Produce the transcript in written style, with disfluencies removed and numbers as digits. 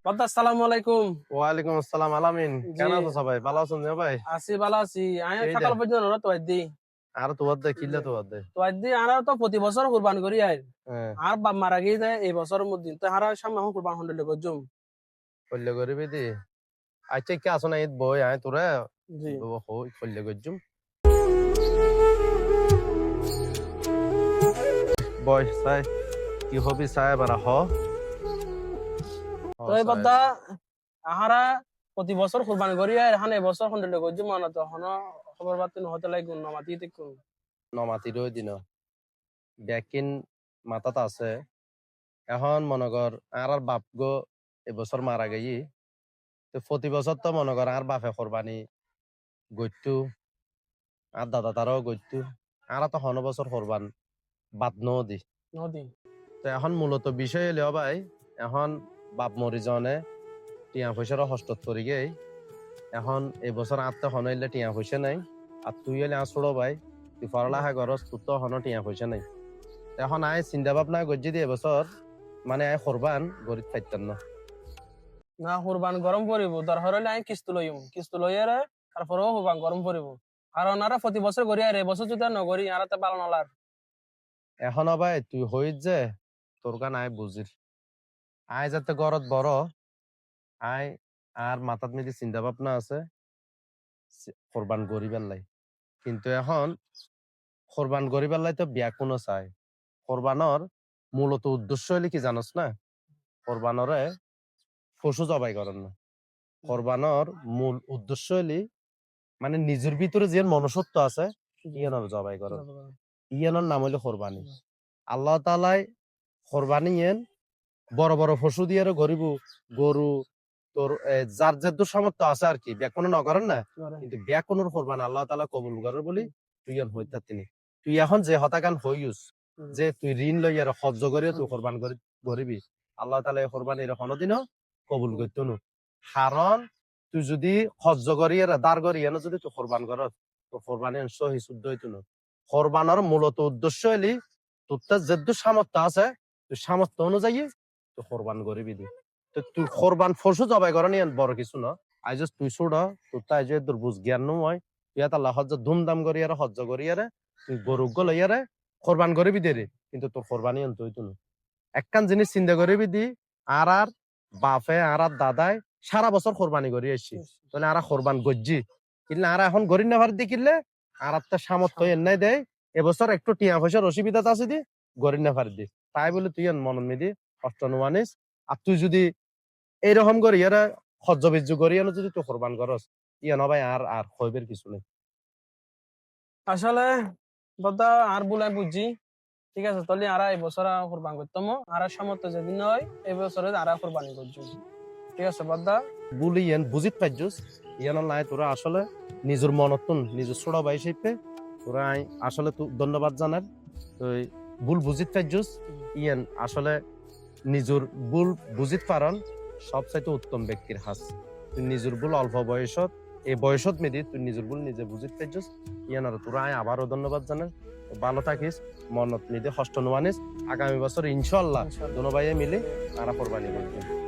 আসসালামু আলাইকুম। ওয়ালাইকুম আসসালাম আলামিন। কেন আছো সবাই? ভালো আছেন ভাই? আছি ভালো আছি। আয়া এই দে সকাল পর্যন্ত তো আইদি। আর তো বাদ দে কিল্লা তো বাদ দে। তো আইদি আরা তো প্রতি বছর কুরবান করি আই। হ্যাঁ আর বাপ মারা গিয়ে এই বছরের মধ্যে তো হারা সামনে কুরবান হন্ডলে গজুম। কল্লে গরিবি দি। আচ্ছা কে আসো না ঈদ বই আয় তোরা জি। হই কল্লে গজ্জুম। বয় সাই কি হবি সাই বারা হ। তো এই বদ্দা আহারা প্রতি বছর কুরবান করি আর হানে বছর হন্ডলে গজুম মানে তো হন খবর বাতি নহতে লাগুন নমাতি দেখুন। নমাতি রই দিন ব্যাকিন মাথাতে আছে এখন মনে কর আর বাপ গো এবছর মারা গেই তো প্রতি বছর তো মনে কর আর বাপে কোরবানি গইতু আর দাদা তারাও গইতু আর তো হন বছর কোরবান বাদ নদী নদী। তো এখন মূলত বিষয় এলে ভাই এখন বাপ মরি জনে টিয়া পয়সারও হস্ত করি গে এখন এই বছর আত্মা হন এলে টিয়া পয়সা নাই আর তুই এলে আসড়ো ভাই তুই পড়ালেখা করস তোর তো হন টিয়া পয়সা নাই এখন আয় চিন্তা ভাবনা গজ্জি দিয়ে এবছর মানে আয় কোরবান গরিব খাইতেন না না কুরবান গরম পড়িব দরকার হলে আমি কিস্ত লইম কিস্ত লইয়ারে তারপরেও কুরবান গরম পড়িব কারণ আর প্রতি বছর করি আর এবছর যদি আর নগরি আর তো পালন আলার। এখন ভাই তুই হইত যে তোর গান আয় বুঝির আয় যাতে গরত বড় আয় আর মাথাত মেদি চিন্তা ভাবনা আছে কোরবান গরিবের লাই কিন্তু এখন কোরবান গরিবের লাই তো বিয়া কোনো চাই কোরবানর মূলত উদ্দেশ্য হলে কি জানোস না কোরবানরে পশু জবাই করেন না কোরবানর মূল উদ্দেশ্য হলি মানে নিজের ভিতরে যে মনুষ্যত্ব আছে ইয়ানোর জবাই করেন ইয়ানোর নাম হইলো কোরবানি আল্লাহ তাআলাই কোরবানি এন বড় বড় পশু দিয়ে গরিব গরু তোর যার যে সামর্থ্য আছে আর কি ব্যাকুন নগরেন না কিন্তু ব্যাকুনের কোরবান আল্লাহ তাআলা কবুল করেন বলি তুই আর হইতা তিনি তুই এখন যে হতাকান হইউস যে তুই ঋণ লইয়ার হজ্জ করিয়া তুই কোরবান করিবি আল্লাহ তাআলা এই কোরবানি এর কোনোদিনও কবুল করতো না কারণ তুই যদি হজ্জ করিয়া দাঁড় করিয়া যদি তুই কোরবান করস তো কোরবানি সহি শুদ্ধ হইতো না কোরবানোর মূলত উদ্দেশ্য হলি তোর যে সামর্থ্য আছে তুই সামর্থ্য অনুযায়ী তুই কোরবান করিবি দি তো তুই কোরবান পশু জবাই করা নিয়ে বড় কিছু না আইজ তুই ছোট তোর তাই যে তোর বুঝ জ্ঞান নয় তুই আল্লাহ হজ্জ ধুমধাম করিয়ারে হজ্জ করিয়ারে তুই গরু লইয়ারে কোরবান করিবি দে রে কিন্তু তোর কোরবানি আনতে হইতো না একখান জিনিস চিন্তা করিবি দি আর বাপে আর দাদাই সারা বছর কোরবানি করি আসছি তাহলে আর কোরবান গজ্জি কিন্তু আর এখন গরিব না ভার দি কিনলে আর একটা সামর্থ্য এন্নাই দেয় এবছর একটু টিয়া পয়সার অসুবিধা আছে দি গরিব না ভার দি তাই বলে তুই মন মেদি কষ্ট নোয়ানিস আর তুই যদি এইরকম করি এরা হজ্জ বিজ্জু করি যদি তুই কোরবান করস ইয়া ভাই আর আর হইবের কিছু নেই আসলে দাদা আর বলাই বুঝছি ঠিক আছে তাহলে আর এই বছর কুরবান করতাম আর সামর্থ্য যেদিন হয় এই বছরে আর কুরবানি করছো ঠিক আছে বাদা বুলি ইয়ান বুঝিত পাইছস ইয়ান নাই তোরা আসলে নিজের মনতন নিজের ছোট ভাই হিসেবে তোরা আসলে তো ধন্যবাদ জানার তুই ভুল বুঝিত পাইছস ইয়ান আসলে নিজের ভুল বুঝিত পারন সবচাইতে উত্তম ব্যক্তির হাস তুই নিজের ভুল অল্প বয়সত এই বয়সত মেদি তুই নিজের ভুল নিজে বুঝিত পাইছস ইয়ান আর তোরা আবারও ধন্যবাদ জানার ভালো থাকিস মনত মেদি কষ্ট নোয়ানিস আগামী বছর ইনশাআল্লাহ দোনো ভাইয়ে মিলে তারা কোরবানি করবে